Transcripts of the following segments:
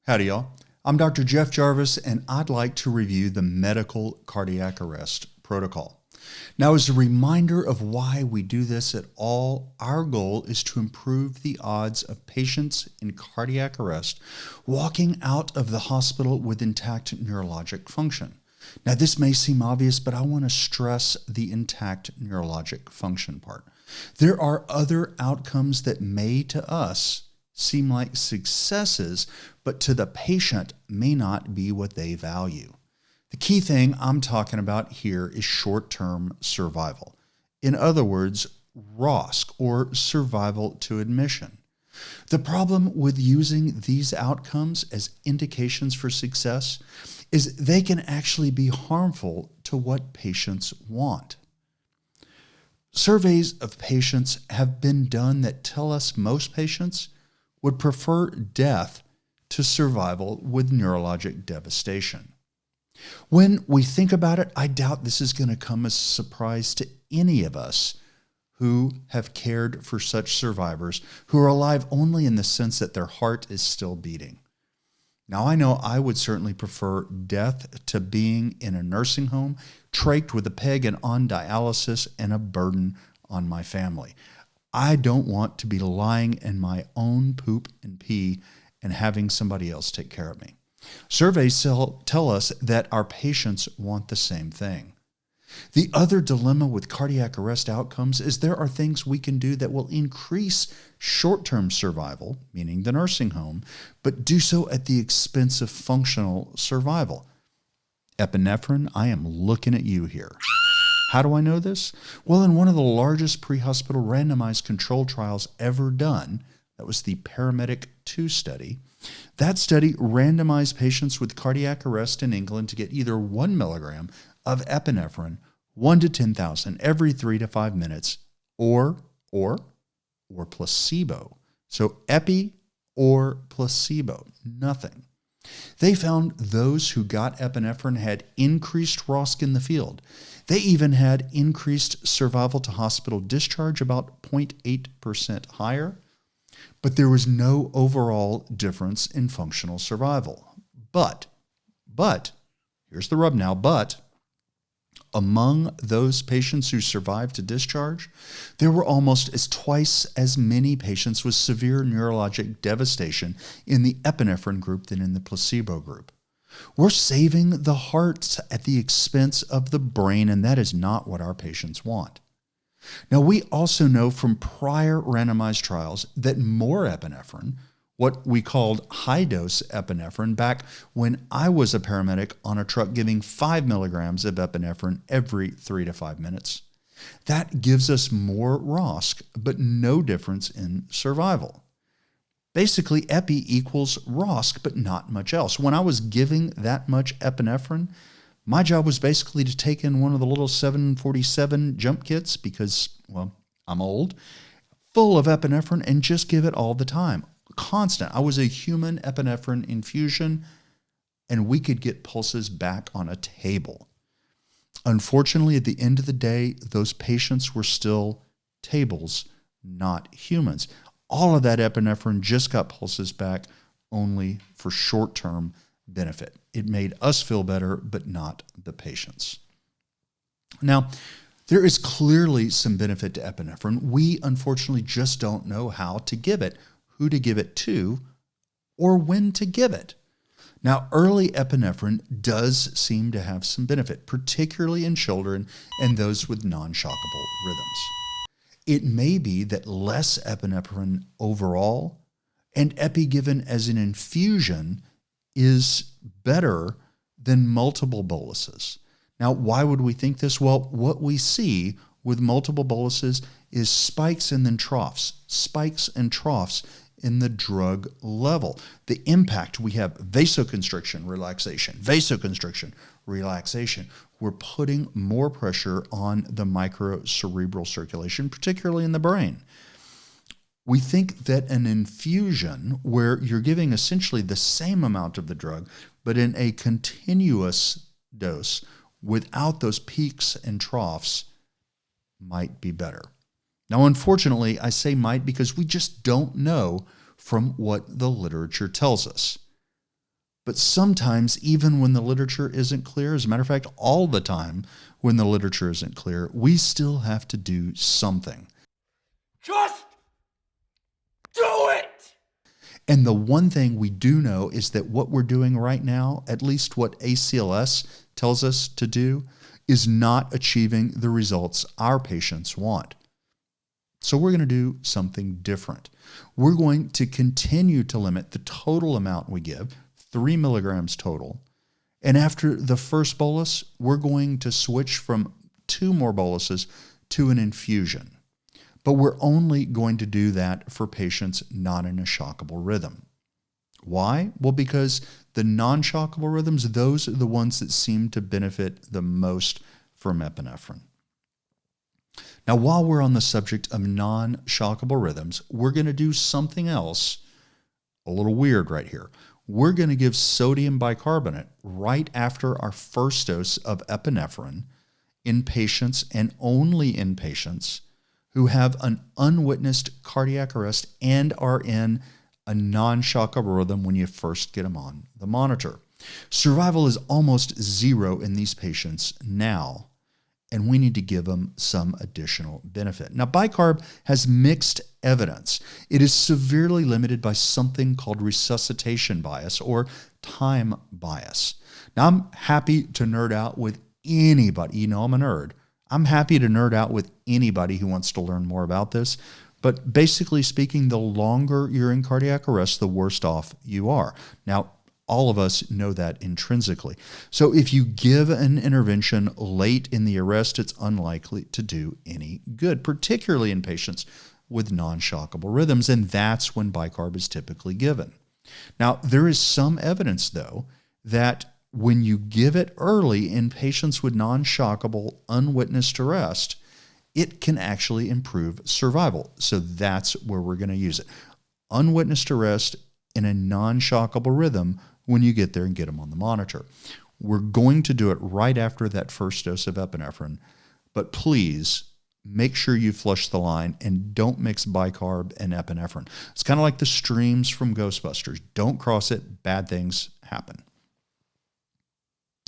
Howdy, y'all. I'm Dr. Jeff Jarvis, and I'd like to review the medical cardiac arrest protocol. Now, as a reminder of why we do this at all, our goal is to improve the odds of patients in cardiac arrest walking out of the hospital with intact neurologic function. Now, this may seem obvious, but I want to stress the intact neurologic function part. There are other outcomes that may, to us, seem like successes, but to the patient may not be what they value. The key thing I'm talking about here is short-term survival. In other words, ROSC, or survival to admission. The problem with using these outcomes as indications for success is they can actually be harmful to what patients want. Surveys of patients have been done that tell us most patients would prefer death to survival with neurologic devastation. When we think about it, I doubt this is going to come as a surprise to any of us who have cared for such survivors who are alive only in the sense that their heart is still beating. Now, I know I would certainly prefer death to being in a nursing home, trached with a peg and on dialysis and a burden on my family. I don't want to be lying in my own poop and pee and having somebody else take care of me. Surveys tell us that our patients want the same thing. The other dilemma with cardiac arrest outcomes is there are things we can do that will increase short-term survival, meaning the nursing home, but do so at the expense of functional survival. Epinephrine, I am looking at you here. How do I know this? Well, in one of the largest pre-hospital randomized control trials ever done, that was the Paramedic 2 study, that study randomized patients with cardiac arrest in England to get either 1 milligram of epinephrine, 1 to 10,000 every 3 to 5 minutes, or placebo. So epi or placebo, nothing. They found those who got epinephrine had increased ROSC in the field. They even had increased survival to hospital discharge, about 0.8% higher, but there was no overall difference in functional survival. But, here's the rub now, but among those patients who survived to discharge, there were almost twice as many patients with severe neurologic devastation in the epinephrine group than in the placebo group. We're saving the heart at the expense of the brain, and that is not what our patients want. Now, we also know from prior randomized trials that more epinephrine, what we called high-dose epinephrine, back when I was a paramedic on a truck giving 5 milligrams of epinephrine every 3 to 5 minutes, that gives us more ROSC, but no difference in survival. Basically, epi equals ROSC, but not much else. When I was giving that much epinephrine, my job was basically to take in one of the little 747 jump kits because, well, I'm old, full of epinephrine, and just give it all the time. Constant. I was a human epinephrine infusion, and we could get pulses back on a table. Unfortunately, at the end of the day, those patients were still tables, not humans. All of that epinephrine just got pulses back only for short-term benefit. It made us feel better, but not the patients. Now, there is clearly some benefit to epinephrine. We unfortunately just don't know how to give it, who to give it to, or when to give it. Now, early epinephrine does seem to have some benefit, particularly in children and those with non-shockable rhythms. It may be that less epinephrine overall and epi given as an infusion is better than multiple boluses. Now, why would we think this? Well, what we see with multiple boluses is spikes and then troughs, spikes and troughs in the drug level. The impact, we have vasoconstriction, relaxation. We're putting more pressure on the microcerebral circulation, particularly in the brain. We think that an infusion where you're giving essentially the same amount of the drug, but in a continuous dose without those peaks and troughs might be better. Now, unfortunately, I say might because we just don't know from what the literature tells us. But sometimes, even when the literature isn't clear, as a matter of fact, all the time when the literature isn't clear, we still have to do something. Just do it! And the one thing we do know is that what we're doing right now, at least what ACLS tells us to do, is not achieving the results our patients want. So we're going to do something different. We're going to continue to limit the total amount we give, 3 milligrams total. And after the first bolus, we're going to switch from 2 more boluses to an infusion. But we're only going to do that for patients not in a shockable rhythm. Why? Well, because the non-shockable rhythms, those are the ones that seem to benefit the most from epinephrine. Now, while we're on the subject of non-shockable rhythms, we're going to do something else a little weird right here. We're going to give sodium bicarbonate right after our first dose of epinephrine in patients, and only in patients, who have an unwitnessed cardiac arrest and are in a non-shockable rhythm when you first get them on the monitor. Survival is almost zero in these patients now, and we need to give them some additional benefit. Now, bicarb has mixed evidence. It is severely limited by something called resuscitation bias or time bias. Now, I'm happy to nerd out with anybody. You know I'm a nerd. I'm happy to nerd out with anybody who wants to learn more about this. But basically speaking, the longer you're in cardiac arrest, the worse off you are. Now, all of us know that intrinsically. So if you give an intervention late in the arrest, it's unlikely to do any good, particularly in patients with non-shockable rhythms, and that's when bicarb is typically given. Now, there is some evidence, though, that when you give it early in patients with non-shockable, unwitnessed arrest, it can actually improve survival. So that's where we're going to use it. Unwitnessed arrest in a non-shockable rhythm when you get there and get them on the monitor. We're going to do it right after that first dose of epinephrine, but please make sure you flush the line and don't mix bicarb and epinephrine. It's kind of like the streams from Ghostbusters. Don't cross it. Bad things happen.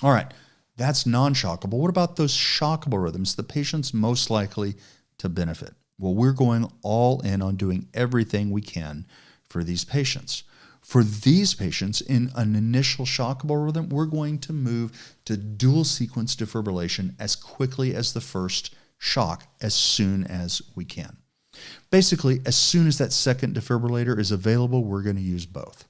All right, that's non-shockable. What about those shockable rhythms, the patients most likely to benefit? Well, we're going all in on doing everything we can for these patients. For these patients in an initial shockable rhythm, we're going to move to dual sequence defibrillation as quickly as the first shock, as soon as we can. Basically, as soon as that second defibrillator is available, we're going to use both.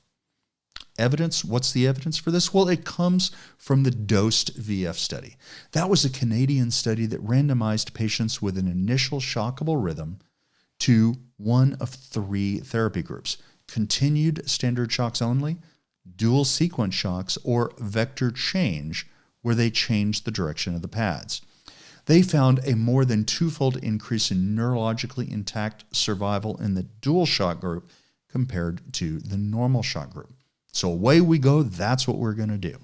Evidence, what's the evidence for this? Well, it comes from the DOSED VF study. That was a Canadian study that randomized patients with an initial shockable rhythm to one of 3 therapy groups: continued standard shocks only, dual sequence shocks, or vector change, where they changed the direction of the pads. They found a more than 2-fold increase in neurologically intact survival in the dual shock group compared to the normal shock group. So away we go, that's what we're going to do.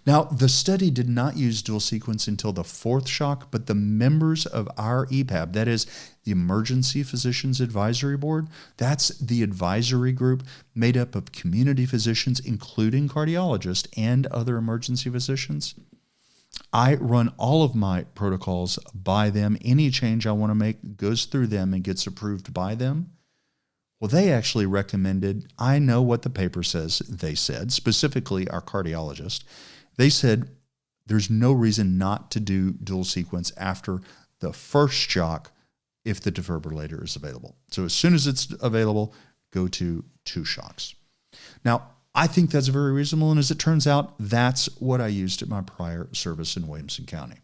Now, the study did not use dual sequence until the 4th shock, but the members of our EPAB, that is the Emergency Physicians Advisory Board, that's the advisory group made up of community physicians, including cardiologists and other emergency physicians. I run all of my protocols by them. Any change I want to make goes through them and gets approved by them. Well, they actually recommended, I know what the paper says, they said, specifically our cardiologist. They said there's no reason not to do dual sequence after the first shock if the defibrillator is available. So as soon as it's available, go to 2 shocks. Now, I think that's very reasonable, and as it turns out, that's what I used at my prior service in Williamson County.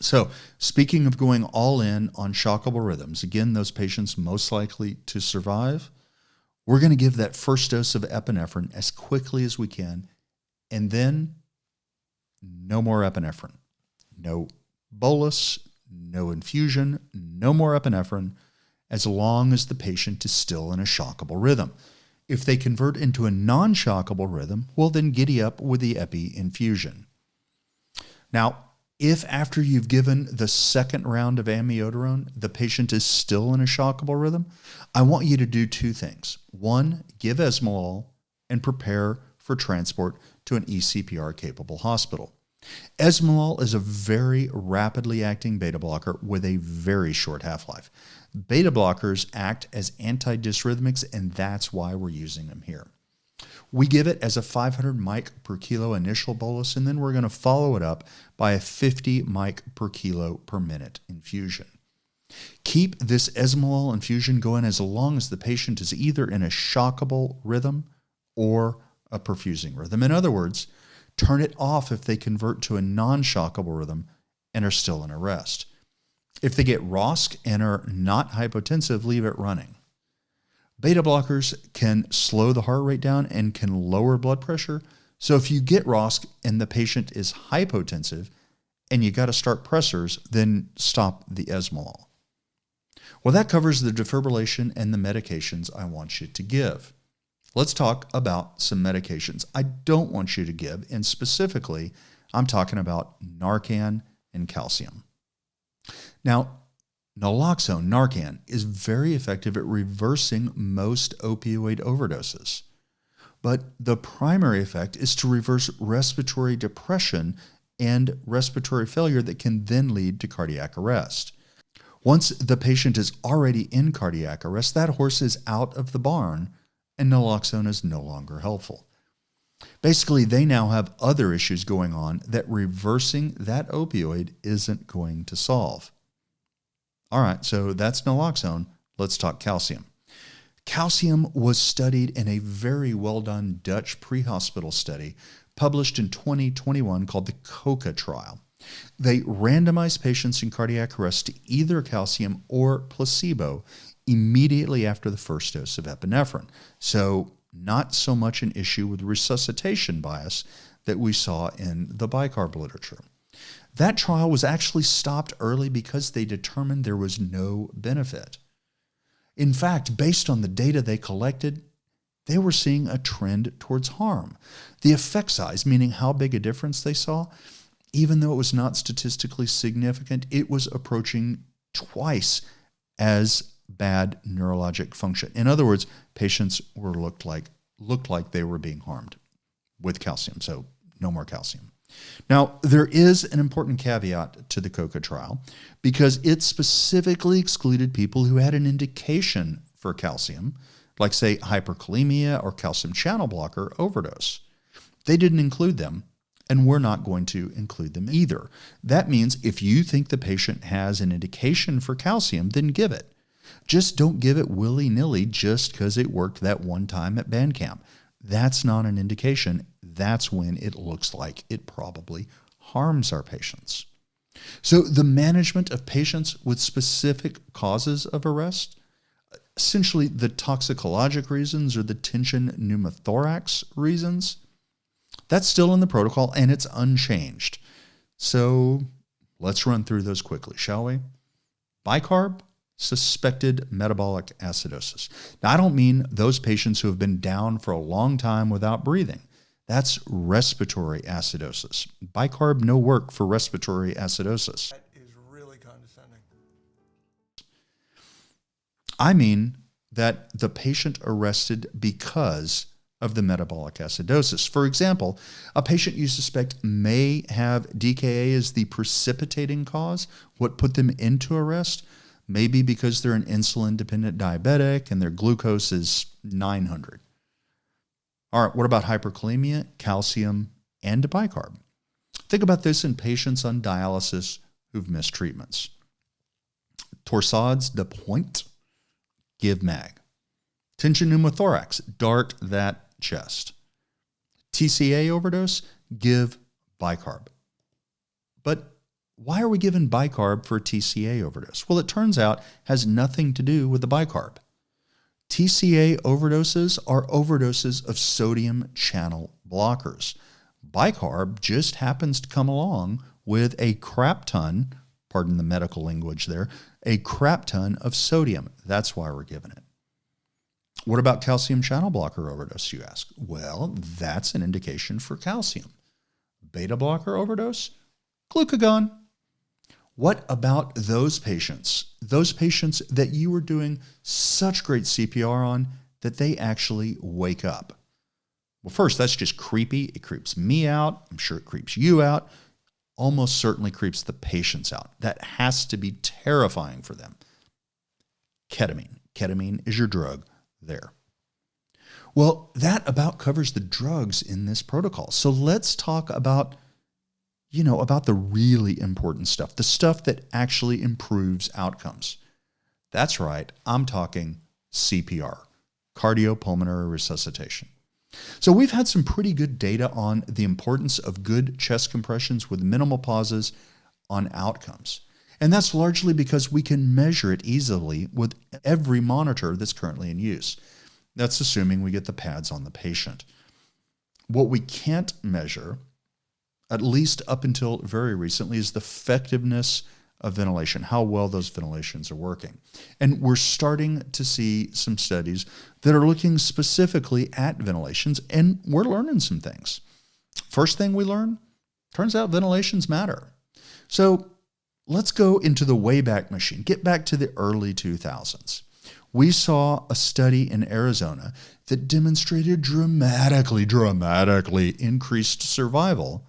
So speaking of going all in on shockable rhythms, again, those patients most likely to survive, we're going to give that first dose of epinephrine as quickly as we can, and then no more epinephrine. No bolus, no infusion, no more epinephrine, as long as the patient is still in a shockable rhythm. If they convert into a non-shockable rhythm, well, then giddy up with the epi infusion. Now, if after you've given the second round of amiodarone, the patient is still in a shockable rhythm, I want you to do 2 things. 1, give Esmolol and prepare for transport to an eCPR-capable hospital. Esmolol is a very rapidly acting beta blocker with a very short half-life. Beta blockers act as antidysrhythmics, and that's why we're using them here. We give it as a 500 mic per kilo initial bolus, and then we're going to follow it up by a 50 mic per kilo per minute infusion. Keep this esmolol infusion going as long as the patient is either in a shockable rhythm or a perfusing rhythm. In other words, turn it off if they convert to a non-shockable rhythm and are still in arrest. If they get ROSC and are not hypotensive, leave it running. Beta blockers can slow the heart rate down and can lower blood pressure. So if you get ROSC and the patient is hypotensive and you got to start pressors, then stop the esmolol. Well, that covers the defibrillation and the medications I want you to give. Let's talk about some medications I don't want you to give, and specifically, I'm talking about Narcan and calcium. Now, naloxone, Narcan, is very effective at reversing most opioid overdoses. But the primary effect is to reverse respiratory depression and respiratory failure that can then lead to cardiac arrest. Once the patient is already in cardiac arrest, that horse is out of the barn, and naloxone is no longer helpful. Basically, they now have other issues going on that reversing that opioid isn't going to solve. All right, so that's naloxone. Let's talk calcium. Calcium was studied in a very well-done Dutch pre-hospital study published in 2021 called the COCA trial. They randomized patients in cardiac arrest to either calcium or placebo immediately after the first dose of epinephrine. So not so much an issue with resuscitation bias that we saw in the bicarb literature. That trial was actually stopped early because they determined there was no benefit. In fact, based on the data they collected, they were seeing a trend towards harm. The effect size, meaning how big a difference they saw, even though it was not statistically significant, it was approaching twice as bad neurologic function. In other words, patients looked like they were being harmed with calcium, so no more calcium. Now, there is an important caveat to the COCA trial because it specifically excluded people who had an indication for calcium, like say hyperkalemia or calcium channel blocker overdose. They didn't include them, and we're not going to include them either. That means if you think the patient has an indication for calcium, then give it. Just don't give it willy-nilly just because it worked that one time at band camp. That's not an indication. That's when it looks like it probably harms our patients. So the management of patients with specific causes of arrest, essentially the toxicologic reasons or the tension pneumothorax reasons, that's still in the protocol and it's unchanged. So let's run through those quickly, shall we? Bicarb, suspected metabolic acidosis. Now, I don't mean those patients who have been down for a long time without breathing. That's respiratory acidosis. Bicarb, no work for respiratory acidosis. That is really condescending. I mean that the patient arrested because of the metabolic acidosis. For example, a patient you suspect may have DKA as the precipitating cause, what put them into arrest, maybe because they're an insulin-dependent diabetic and their glucose is 900. All right, what about hyperkalemia, calcium, and bicarb? Think about this in patients on dialysis who've missed treatments. Torsades de pointe, give mag. Tension pneumothorax, dart that chest. TCA overdose, give bicarb. But why are we giving bicarb for TCA overdose? Well, it turns out it has nothing to do with the bicarb. TCA overdoses are overdoses of sodium channel blockers. Bicarb just happens to come along with a crap ton, pardon the medical language there, a crap ton of sodium. That's why we're giving it. What about calcium channel blocker overdose, you ask? Well, that's an indication for calcium. Beta blocker overdose? Glucagon. What about those patients? Those patients that you were doing such great CPR on that they actually wake up. Well, first, that's just creepy. It creeps me out. I'm sure it creeps you out. Almost certainly creeps the patients out. That has to be terrifying for them. Ketamine. Ketamine is your drug there. Well, that about covers the drugs in this protocol. So let's talk about, about the really important stuff, the stuff that actually improves outcomes. That's right. I'm talking CPR, cardiopulmonary resuscitation. So we've had some pretty good data on the importance of good chest compressions with minimal pauses on outcomes. And that's largely because we can measure it easily with every monitor that's currently in use. That's assuming we get the pads on the patient. What we can't measure, at least up until very recently, is the effectiveness of ventilation, how well those ventilations are working. And we're starting to see some studies that are looking specifically at ventilations, and we're learning some things. First thing we learn, turns out ventilations matter. So let's go into the Wayback Machine, get back to the early 2000s. We saw a study in Arizona that demonstrated dramatically increased survival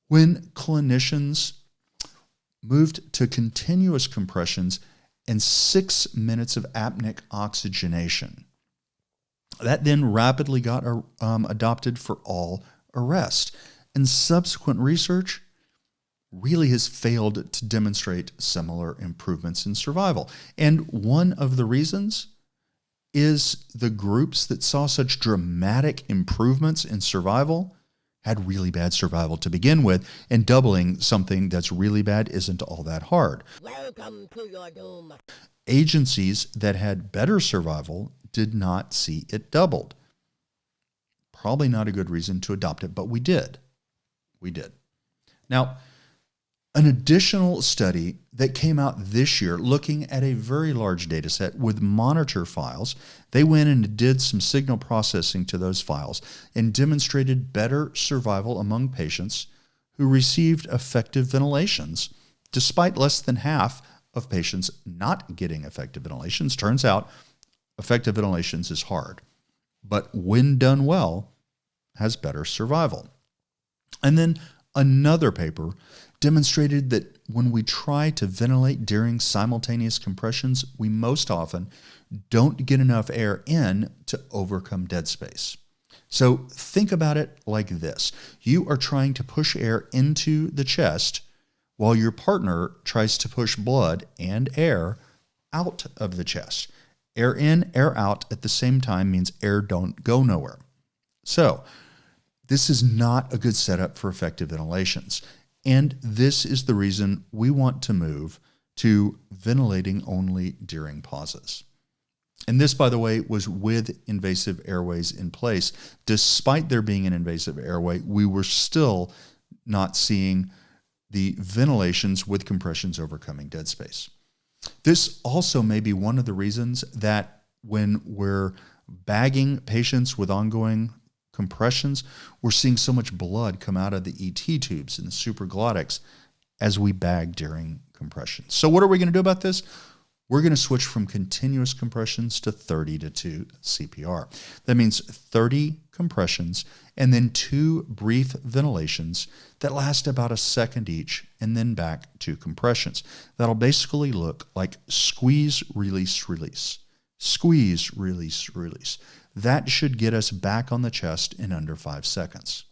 when clinicians moved to continuous compressions and 6 minutes of apneic oxygenation. That then rapidly got adopted for all arrest. And subsequent research really has failed to demonstrate similar improvements in survival. And one of the reasons is the groups that saw such dramatic improvements in survival had really bad survival to begin with, and doubling something that's really bad isn't all that hard. Welcome to your doom. Agencies that had better survival did not see it doubled. Probably not a good reason to adopt it, but we did. We did. Now, an additional study that came out this year looking at a very large data set with monitor files, they went and did some signal processing to those files and demonstrated better survival among patients who received effective ventilations, despite less than half of patients not getting effective ventilations. Turns out effective ventilations is hard, but when done well, has better survival. And then another paper demonstrated that when we try to ventilate during simultaneous compressions, we most often don't get enough air in to overcome dead space. So think about it like this. You are trying to push air into the chest while your partner tries to push blood and air out of the chest. Air in, air out at the same time means air don't go nowhere. So this is not a good setup for effective ventilations. And this is the reason we want to move to ventilating only during pauses. And this, by the way, was with invasive airways in place. Despite there being an invasive airway, we were still not seeing the ventilations with compressions overcoming dead space. This also may be one of the reasons that when we're bagging patients with ongoing compressions, we're seeing so much blood come out of the ET tubes and the supraglottics as we bag during compressions. So what are we going to do about this? We're going to switch from continuous compressions to 30 to 2 CPR. That means 30 compressions and then 2 brief ventilations that last about a second each, and then back to compressions. That'll basically look like squeeze, release, release. Squeeze, release, release. That should get us back on the chest in under 5 seconds.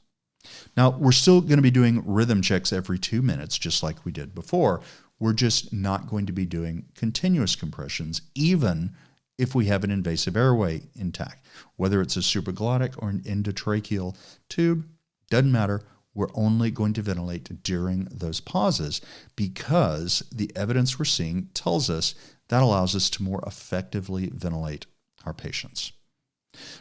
Now, we're still going to be doing rhythm checks every 2 minutes, just like we did before. We're just not going to be doing continuous compressions, even if we have an invasive airway intact. Whether it's a supraglottic or an endotracheal tube, doesn't matter. We're only going to ventilate during those pauses because the evidence we're seeing tells us that allows us to more effectively ventilate our patients.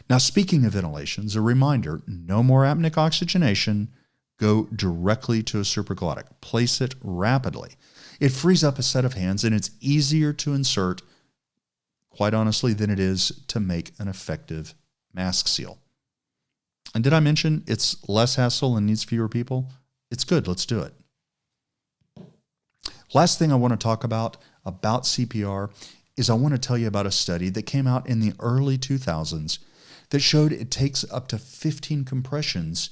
Now, speaking of ventilations, a reminder, no more apneic oxygenation. Go directly to a supraglottic. Place it rapidly. It frees up a set of hands, and it's easier to insert, quite honestly, than it is to make an effective mask seal. And did I mention it's less hassle and needs fewer people? It's good. Let's do it. Last thing I want to talk about CPR is I want to tell you about a study that came out in the early 2000s that showed it takes up to 15 compressions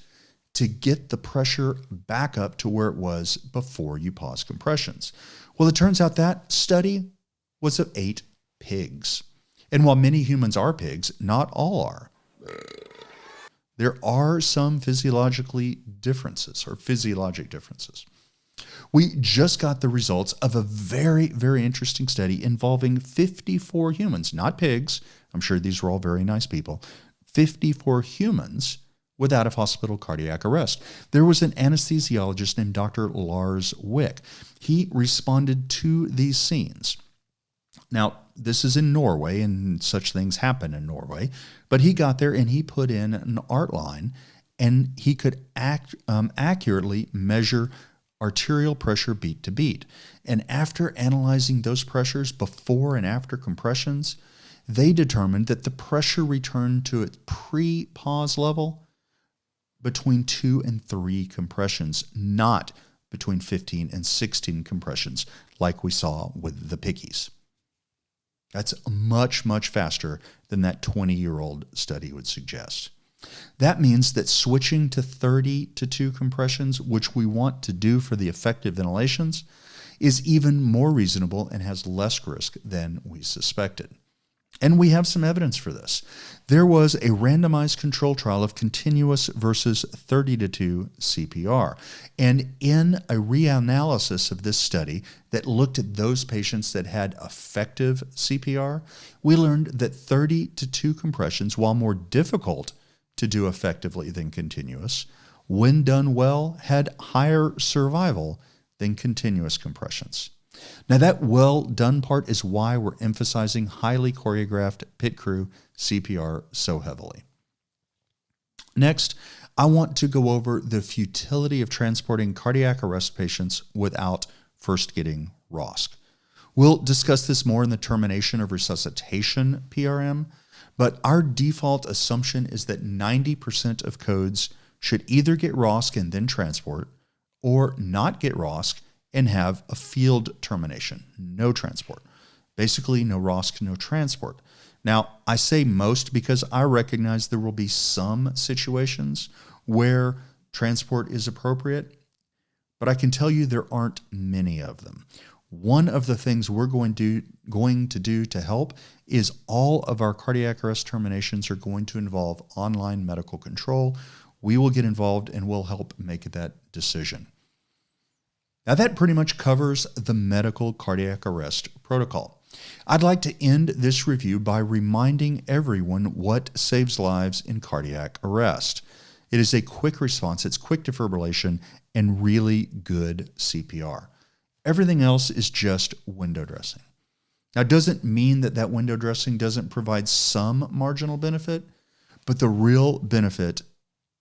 to get the pressure back up to where it was before you pause compressions. Well, it turns out that study was of 8 pigs. And while many humans are pigs, not all are. There are some physiologic differences. We just got the results of a very, very interesting study involving 54 humans, not pigs. I'm sure these were all very nice people. 54 humans with out-of-hospital cardiac arrest. There was an anesthesiologist named Dr. Lars Wick. He responded to these scenes. Now, this is in Norway, and such things happen in Norway, but he got there and he put in an art line, and he could accurately measure arterial pressure beat to beat. And after analyzing those pressures before and after compressions, they determined that the pressure returned to its pre-pause level between 2 and 3 compressions, not between 15 and 16 compressions like we saw with the piggies. That's much, much faster than that 20-year-old study would suggest. That means that switching to 30 to 2 compressions, which we want to do for the effective ventilations, is even more reasonable and has less risk than we suspected. And we have some evidence for this. There was a randomized control trial of continuous versus 30 to 2 CPR. And in a reanalysis of this study that looked at those patients that had effective CPR, we learned that 30 to 2 compressions, while more difficult to do effectively than continuous, when done well, had higher survival than continuous compressions. Now, that well done part is why we're emphasizing highly choreographed pit crew CPR so heavily. Next, I want to go over the futility of transporting cardiac arrest patients without first getting ROSC. We'll discuss this more in the termination of resuscitation PRM, but our default assumption is that 90% of codes should either get ROSC and then transport, or not get ROSC and have a field termination, no transport. Basically, no ROSC, no transport. Now, I say most because I recognize there will be some situations where transport is appropriate, but I can tell you there aren't many of them. One of the things we're going to do to help is all of our cardiac arrest terminations are going to involve online medical control. We will get involved and we'll help make that decision. Now, that pretty much covers the medical cardiac arrest protocol. I'd like to end this review by reminding everyone what saves lives in cardiac arrest. It is a quick response, it's quick defibrillation, and really good CPR. Everything else is just window dressing. Now, it doesn't mean that window dressing doesn't provide some marginal benefit, but the real benefit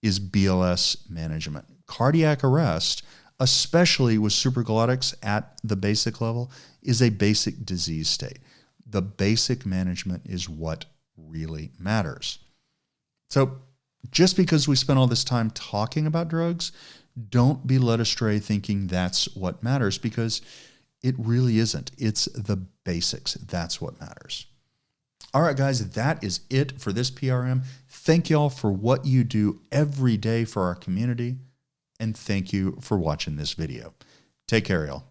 is BLS management. Cardiac arrest, especially with supraglottics at the basic level, is a basic disease state. The basic management is what really matters. So just because we spent all this time talking about drugs, don't be led astray thinking that's what matters, because it really isn't. It's the basics. That's what matters. All right, guys, that is it for this PRM. Thank y'all for what you do every day for our community. And thank you for watching this video. Take care, y'all.